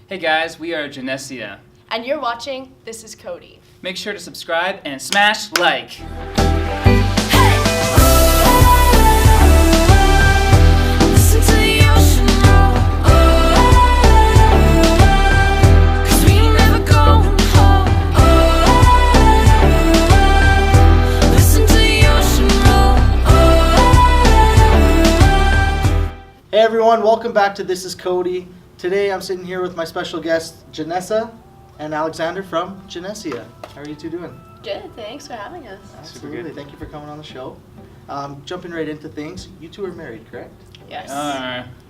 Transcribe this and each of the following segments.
Hey guys, we are Jenesia. And you're watching This is Codi. Make sure to subscribe and smash like. Hey everyone, welcome back to This is Codi. Today I'm sitting here with my special guests, Jenesa and Alexander from Jenesia. How are you two doing? Good, thanks for having us. Absolutely, good. thank you for coming on the show. Jumping right into things, you two are married, correct? Yes.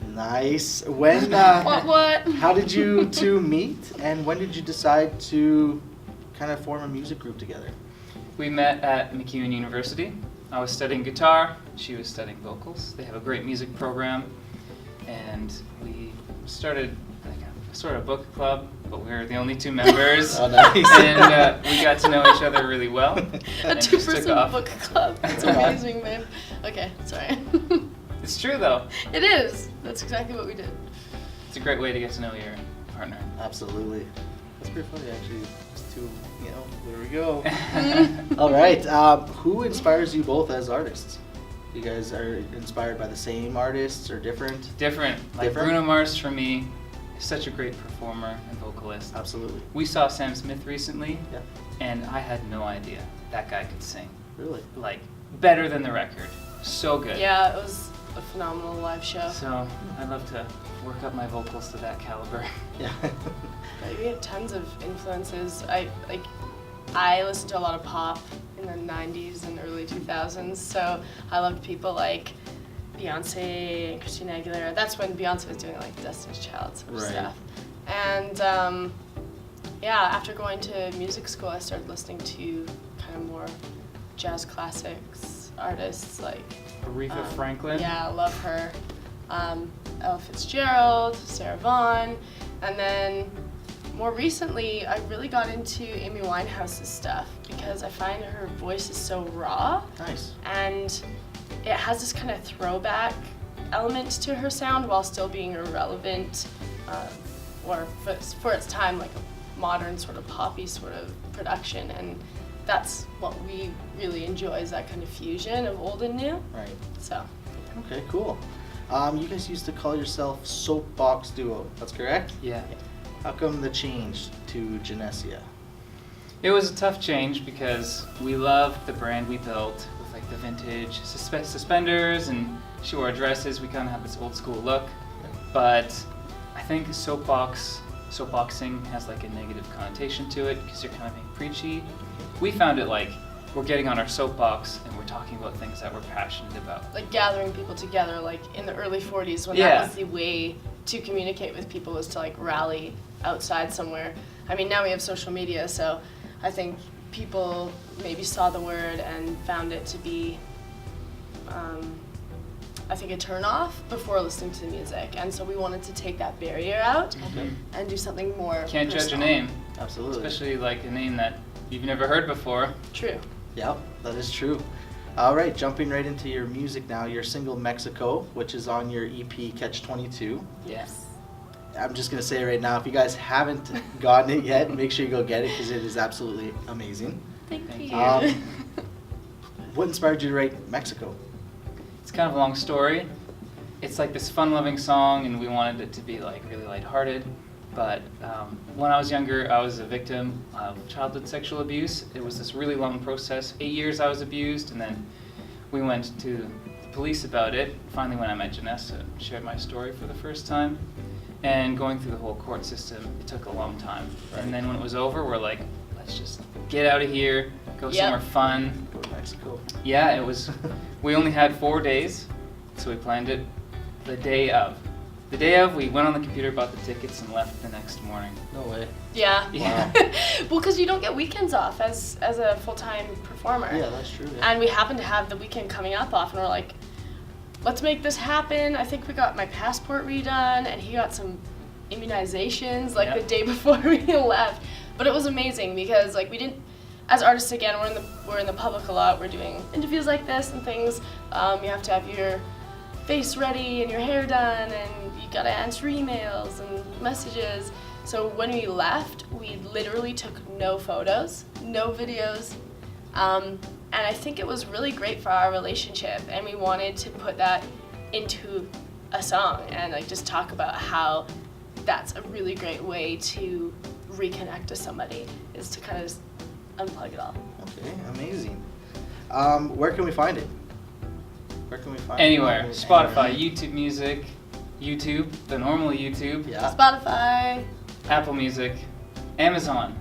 Nice. When? What? How did you two meet, and when did you decide to kind of form a music group together? We met at McIvor University. I was studying guitar, she was studying vocals. They have a great music program, and we started like a sort of book club, but we were the only two members. Oh, nice. And we got to know each other really well. A and it just took two-person off. book club. That's amazing, babe. Okay, sorry. It's true though. It is. That's exactly what we did. It's a great way to get to know your partner. Absolutely. That's pretty funny, actually. Just two, there we go. All right. Who inspires you both as artists? You guys are inspired by the same artists or different? Different. Like Different? Bruno Mars for me is such a great performer and vocalist. Absolutely. We saw Sam Smith recently, Yeah. and I had no idea that guy could sing. Really? Like, better than the record. So good. Yeah, it was a phenomenal live show. So, I'd love to work up my vocals to that caliber. Yeah. Like, we have tons of influences. I listened to a lot of pop in the 90s and early 2000s, so I loved people like Beyonce and Christina Aguilera. That's when Beyonce was doing like Destiny's Child sort of Right. stuff. And after going to music school, I started listening to kind of more jazz classics artists like Aretha Franklin. Yeah, I love her. Ella Fitzgerald, Sarah Vaughan, and then more recently, I really got into Amy Winehouse's stuff because I find her voice is so raw, Nice. and it has this kind of throwback element to her sound while still being a relevant, or for its time, like a modern sort of poppy sort of production, and that's what we really enjoy, is that kind of fusion of old and new. Right. So. Okay, cool. You guys used to call yourself Soapbox Duo. That's correct? Yeah. How come the change to Jenesia? It was a tough change because we loved the brand we built with like the vintage suspenders, and she wore dresses. We kind of had this old school look. But I think soapboxing has like a negative connotation to it because you're kind of being preachy. We found it like we're getting on our soapbox and we're talking about things that we're passionate about. Like gathering people together, like in the early 40s when Yeah. that was the way to communicate with people, was to like rally outside somewhere. I mean, now we have social media, so I think people maybe saw the word and found it to be, I think, a turn-off before listening to the music. And so we wanted to take that barrier out and do something more Can't judge a personal. name, Absolutely. especially like a name that you've never heard before. True. Yep, that is true. All right, jumping right into your music now. Your single Mexico, which is on your EP Catch 22. Yes. I'm just going to say right now, if you guys haven't gotten it yet, make sure you go get it because it is absolutely amazing. Thank Thank you. you. What inspired you to write Mexico? It's kind of a long story. It's like this fun-loving song, and we wanted it to be like really lighthearted. But when I was younger, I was a victim of childhood sexual abuse. It was this really long process. 8 years I was abused, and then we went to the police about it. Finally, when I met Jenesa, shared my story for the first time. And going through the whole court system, it took a long time. Right. And then when it was over, we're like, let's just get out of here, go Yep. somewhere fun. Go to Mexico. Yeah, it was. We only had 4 days, so we planned it the day of. The day of, we went on the computer, bought the tickets, and left the next morning. No way. Yeah. Yeah. Well, because you don't get weekends off as a full-time performer. Yeah, that's true. Yeah. And we happened to have the weekend coming up off, and we're like, let's make this happen. I think we got my passport redone, and he got some immunizations like Yep. the day before we left. But it was amazing because like we didn't, as artists again, we're in the public a lot. We're doing interviews like this and things. You have to have your face ready and your hair done and you gotta answer emails and messages. So when we left, we literally took no photos, no videos, and I think it was really great for our relationship, and we wanted to put that into a song and like just talk about how that's a really great way to reconnect to somebody, is to kind of just unplug it all. Okay, amazing. Where can we find it? Where can we find Anywhere. it? Spotify, YouTube Music, YouTube, the normal YouTube, Yeah. Spotify, Apple Music, Amazon,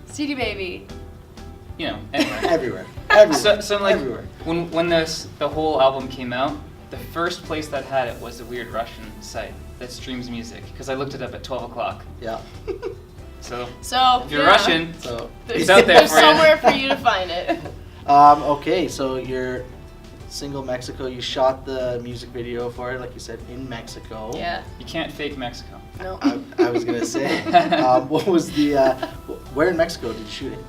CD Baby. you know, anywhere. Everywhere. Everywhere. So like Everywhere. when the whole album came out, the first place that had it was a weird Russian site that streams music, because I looked it up at 12 o'clock. Yeah. So So if you're yeah, Russian, So It's out there there's for you. somewhere for you to find it. Okay, so you're single Mexico. You shot the music video for it, like you said, in Mexico. Yeah. you can't fake Mexico. No. I was gonna say, what was the? Where in Mexico did you shoot it?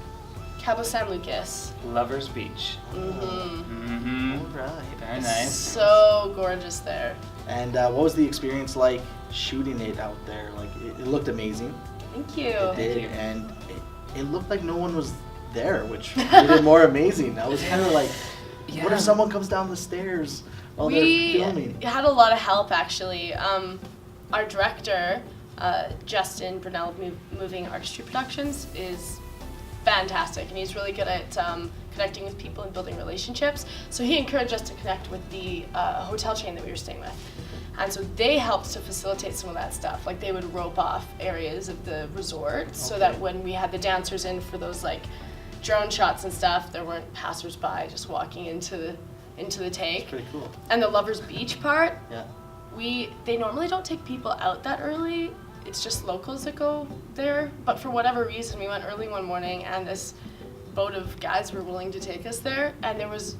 Cabo San Lucas. Lovers Beach. Mm-hmm. All right. Very nice. So gorgeous there. And what was the experience like shooting it out there? Like it looked amazing. Thank you. It did, you. and it looked like no one was there, which made it more amazing. I was kind of like, what Yeah. if someone comes down the stairs while We they're filming? had a lot of help actually. Our director, Justin Brunell of Moving Artistry Productions, is fantastic, and he's really good at connecting with people and building relationships. So he encouraged us to connect with the hotel chain that we were staying with. And so they helped to facilitate some of that stuff. Like they would rope off areas of the resort so that when we had the dancers in for those like drone shots and stuff, there weren't passersby just walking into the take. Pretty cool. And the Lovers Beach part, Yeah. they normally don't take people out that early. It's just locals that go there. But for whatever reason, we went early one morning and this boat of guys were willing to take us there, and there was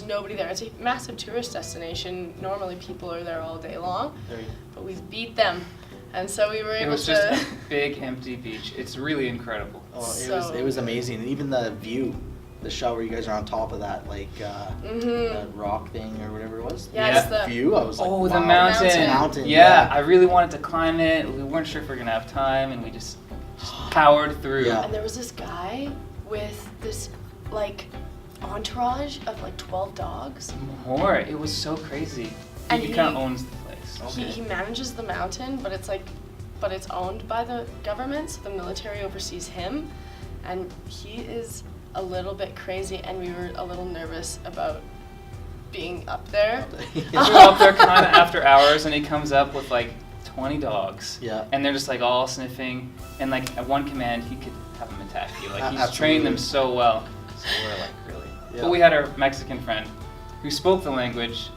nobody there. It's a massive tourist destination. Normally people are there all day long, There you but we beat them. And so we were It able was to just a big empty beach. It's really incredible. Oh, So it was amazing. Even the view, the shot where you guys are on top of that like that rock thing or whatever it was. Yeah, Yeah. it's the View. I was like, Oh, wow. the mountain. Mountain, Yeah, yeah. I really wanted to climb it. We weren't sure if we were gonna have time, and we just powered through. Yeah. And there was this guy with this like entourage of like 12 dogs. More. It was so crazy. And He he- kind of owns the place. Okay. He manages the mountain, but it's owned by the government, so the military oversees him, and he is a little bit crazy, and we were a little nervous about being up there. We were up there kind of after hours, and he comes up with like 20 dogs. Yeah. And they're just like all sniffing, and like at one command he could have them attack you. Like he's Absolutely. trained them so well. So we're like really. Yeah. But we had our Mexican friend who spoke the language,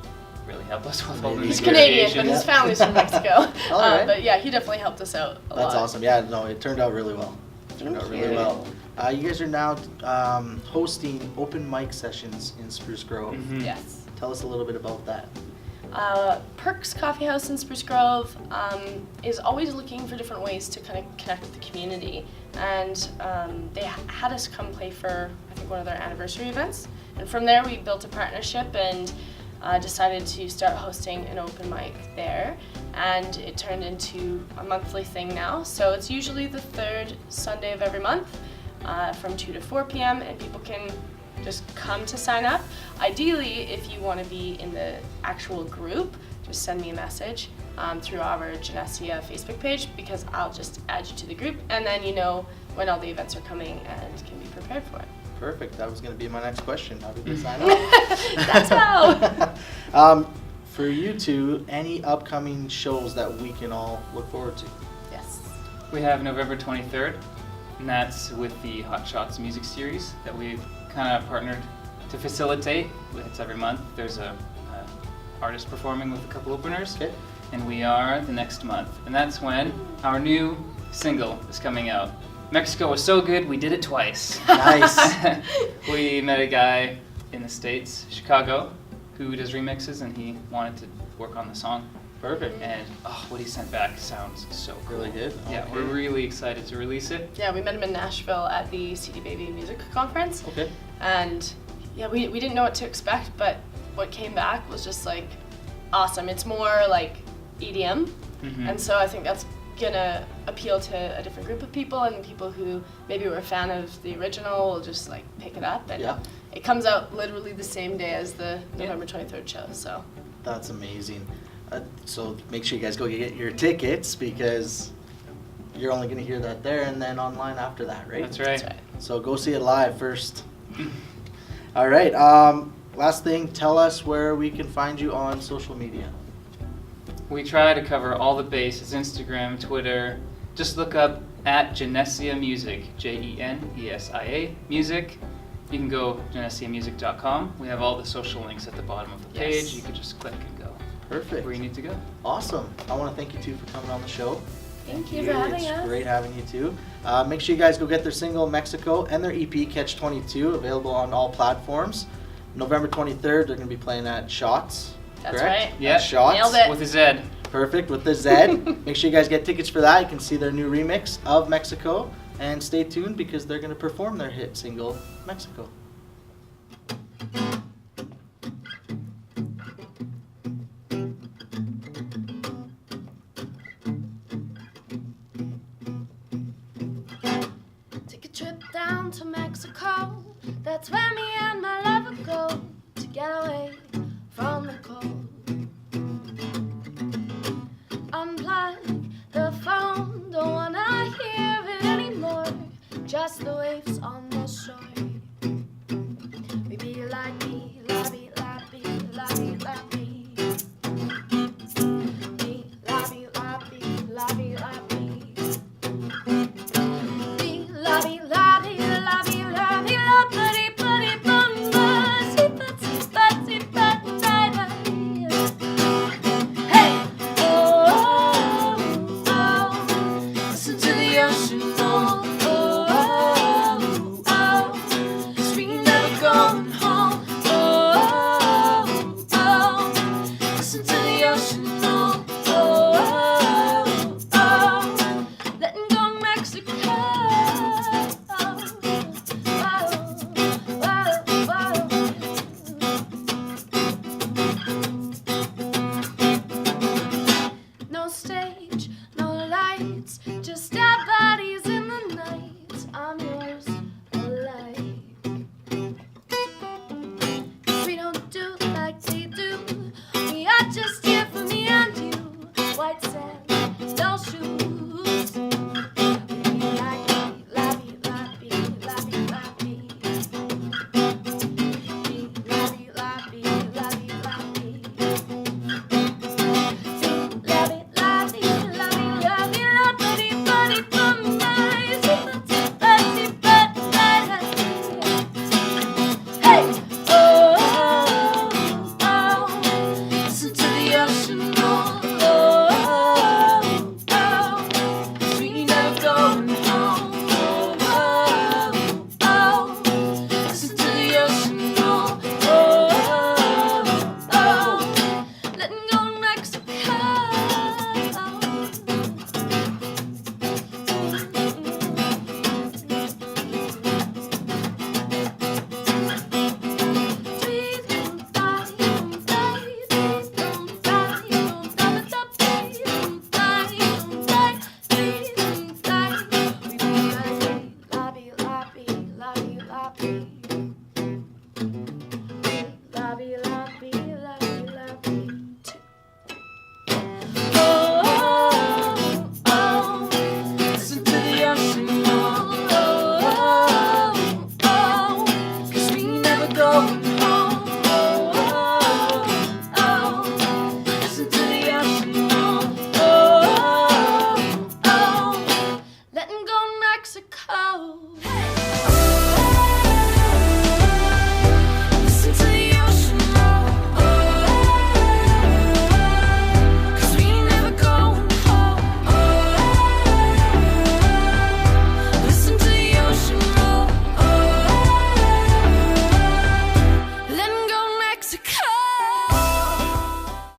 really helped us with all the He's negotiations. Canadian, but his family's from Mexico. All right. But yeah, he definitely helped us out a lot. That's awesome. Yeah, no, it turned out really well. Turned out really you. well. You guys are now hosting open mic sessions in Spruce Grove. Mhm. Yes. Tell us a little bit about that. Perks Coffee House in Spruce Grove is always looking for different ways to kind of connect with the community. And they had us come play for, I think, one of their anniversary events. And from there, we built a partnership and decided to start hosting an open mic there. And it turned into a monthly thing now. So it's usually the third Sunday of every month from 2 to 4 p.m. and people can just come to sign up. Ideally, if you want to be in the actual group, just send me a message through our Jenesia Facebook page, because I'll just add you to the group, and then you know when all the events are coming and can be prepared for it. Perfect. That was going to be my next question. How did they sign up? That's how. For you two, any upcoming shows that we can all look forward to? Yes. We have November 23rd, and that's with the SHOTZ music series that we've kind of partnered to facilitate. It's every month. There's a artist performing with a couple openers, Okay. and we are the next month. And that's when our new single is coming out. Mexico was so good, we did it twice. Nice. We met a guy in the States, Chicago, who does remixes, and he wanted to work on the song. Perfect. And what he sent back sounds so cool. Really good? Yeah, Okay. we're really excited to release it. Yeah, we met him in Nashville at the CD Baby Music Conference. Okay. And yeah, we didn't know what to expect, but what came back was just like awesome. It's more like EDM, Mhm. and so I think that's gonna appeal to a different group of people, and people who maybe were a fan of the original will just like pick it up. And Yeah. it comes out literally the same day as the November 23rd show. So That's amazing. So make sure you guys go get your tickets because you're only going to hear that there and then online after that, right? That's right. that's right. So go see it live first. All right. Last thing, tell us where we can find you on social media. We try to cover all the bases, Instagram, Twitter. Just look up at Jenesia Music, Jenesia Music. You can go jenesiamusic.com. We have all the social links at the bottom of the page. Yes. You can just click and go Perfect. where you need to go. Awesome. I want to thank you two for coming on the show. Thank you for having It's us. great having you too. Make sure you guys go get their single Mexico and their EP Catch 22, available on all platforms. November 23rd, they're going to be playing at SHOTZ. That's correct? right. Yeah. At SHOTZ. Nailed it. With a Z. Perfect, with the Z. Make sure you guys get tickets for that. You can see their new remix of Mexico. And stay tuned because they're going to perform their hit single, Mexico. Take a trip down to Mexico. That's where me and my lover go to get away from the cold. Unplug the phone, don't wanna hear it anymore. Just the waves on the shore. We be like me, la be, la be, la be, la be. Me, la be, la be, la be, la be. No stage, no lights, just a